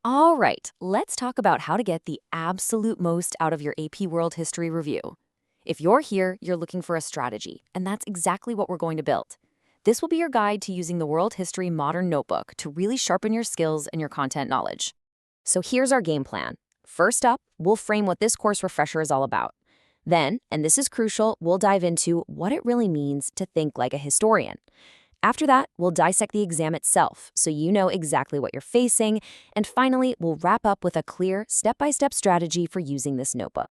All right, let's talk about how to get the absolute most out of your AP World History review. If you're here, you're looking for a strategy, and that's exactly what we're going to build. This will be your guide to using the World History Modern Notebook to really sharpen your skills and your content knowledge. So here's our game plan. First up, we'll frame what this course refresher is all about. Then, and this is crucial, we'll dive into what it really means to think like a historian. After that, we'll dissect the exam itself so you know exactly what you're facing. And finally, we'll wrap up with a clear, step-by-step strategy for using this notebook.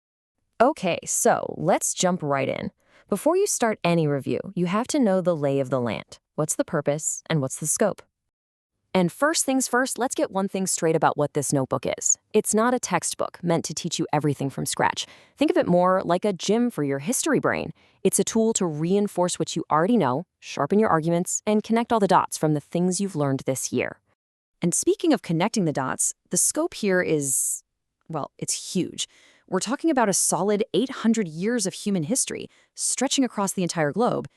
Okay, so let's jump right in. Before you start any review, you have to know the lay of the land. What's the purpose and what's the scope? And first things first, let's get one thing straight about what this notebook is. It's not a textbook meant to teach you everything from scratch. Think of it more like a gym for your history brain. It's a tool to reinforce what you already know, sharpen your arguments, and connect all the dots from the things you've learned this year. And speaking of connecting the dots, the scope here is, well, it's huge. We're talking about a solid 800 years of human history, stretching across the entire globe.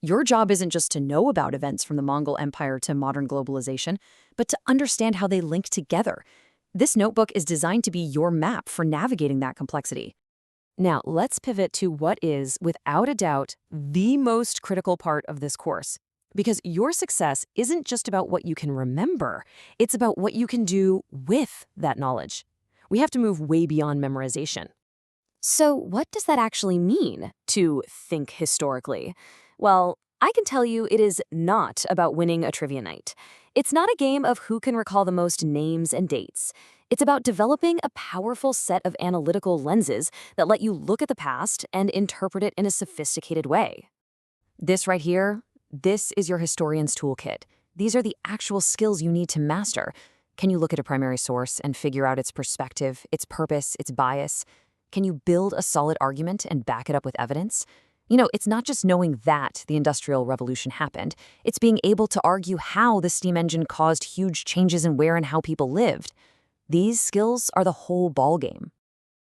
Your job isn't just to know about events from the Mongol Empire to modern globalization, but to understand how they link together. This notebook is designed to be your map for navigating that complexity. Now, let's pivot to what is, without a doubt, the most critical part of this course. Because your success isn't just about what you can remember, it's about what you can do with that knowledge. We have to move way beyond memorization. So, what does that actually mean, to think historically? Well, I can tell you it is not about winning a trivia night. It's not a game of who can recall the most names and dates. It's about developing a powerful set of analytical lenses that let you look at the past and interpret it in a sophisticated way. This right here, this is your historian's toolkit. These are the actual skills you need to master. Can you look at a primary source and figure out its perspective, its purpose, its bias? Can you build a solid argument and back it up with evidence? It's not just knowing that the Industrial Revolution happened. It's being able to argue how the steam engine caused huge changes in where and how people lived. These skills are the whole ballgame.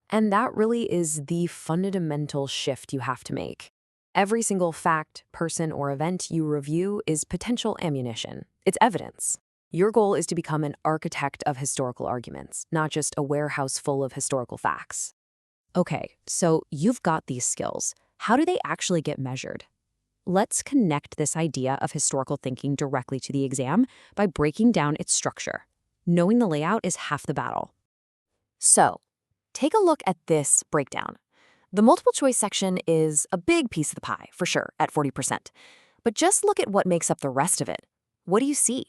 And that really is the fundamental shift you have to make. Every single fact, person, or event you review is potential ammunition. It's evidence. Your goal is to become an architect of historical arguments, not just a warehouse full of historical facts. Okay, so you've got these skills. How do they actually get measured? Let's connect this idea of historical thinking directly to the exam by breaking down its structure. Knowing the layout is half the battle. So, take a look at this breakdown. The multiple choice section is a big piece of the pie, for sure, at 40%. But just look at what makes up the rest of it. What do you see?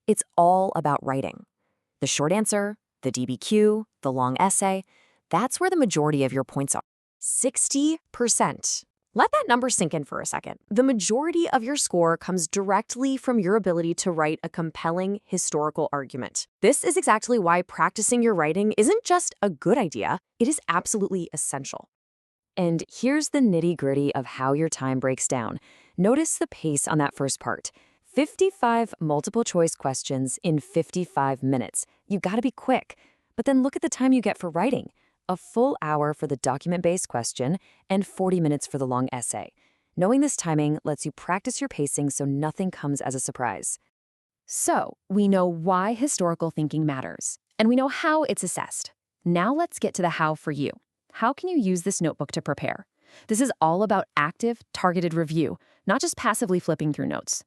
It's all about writing. The short answer, the DBQ, the long essay, that's where the majority of your points are. 60%. Let that number sink in for a second. The majority of your score comes directly from your ability to write a compelling historical argument. This is exactly why practicing your writing isn't just a good idea, it is absolutely essential. And here's the nitty-gritty of how your time breaks down. Notice the pace on that first part. 55 multiple-choice questions in 55 minutes. You gotta be quick. But then look at the time you get for writing. A full hour for the document-based question and 40 minutes for the long essay. Knowing this timing lets you practice your pacing so nothing comes as a surprise. So, we know why historical thinking matters, and we know how it's assessed. Now let's get to the how for you. How can you use this notebook to prepare? This is all about active, targeted review, not just passively flipping through notes.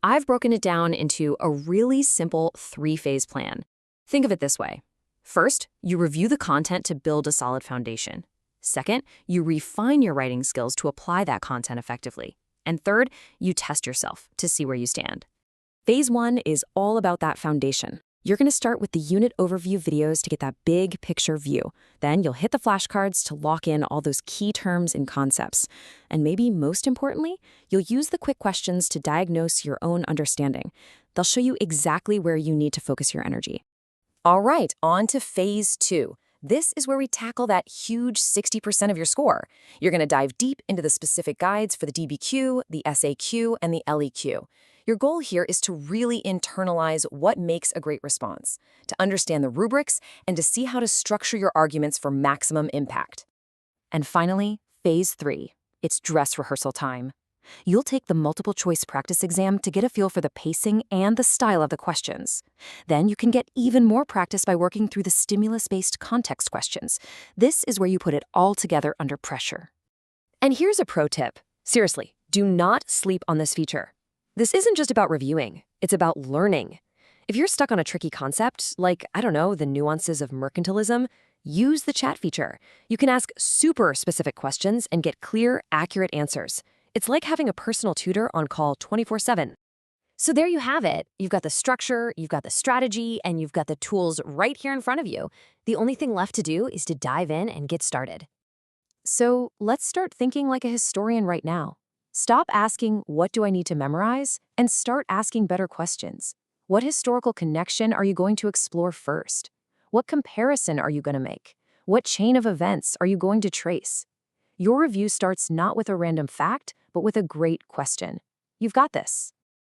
I've broken it down into a really simple 3-phase plan. Think of it this way. First, you review the content to build a solid foundation. Second, you refine your writing skills to apply that content effectively. And third, you test yourself to see where you stand. Phase 1 is all about that foundation. You're going to start with the unit overview videos to get that big picture view. Then you'll hit the flashcards to lock in all those key terms and concepts. And maybe most importantly, you'll use the quick questions to diagnose your own understanding. They'll show you exactly where you need to focus your energy. All right, on to phase 2. This is where we tackle that huge 60% of your score. You're going to dive deep into the specific guides for the DBQ, the SAQ, and the LEQ. Your goal here is to really internalize what makes a great response, to understand the rubrics, and to see how to structure your arguments for maximum impact. And finally, phase 3. It's dress rehearsal time. You'll take the multiple choice practice exam to get a feel for the pacing and the style of the questions. Then you can get even more practice by working through the stimulus-based context questions. This is where you put it all together under pressure. And here's a pro tip. Seriously, do not sleep on this feature. This isn't just about reviewing, it's about learning. If you're stuck on a tricky concept, like, I don't know, the nuances of mercantilism, use the chat feature. You can ask super specific questions and get clear, accurate answers. It's like having a personal tutor on call 24/7. So there you have it. You've got the structure, you've got the strategy, and you've got the tools right here in front of you. The only thing left to do is to dive in and get started. So let's start thinking like a historian right now. Stop asking, what do I need to memorize? And start asking better questions. What historical connection are you going to explore first? What comparison are you going to make? What chain of events are you going to trace? Your review starts not with a random fact, but with a great question. You've got this.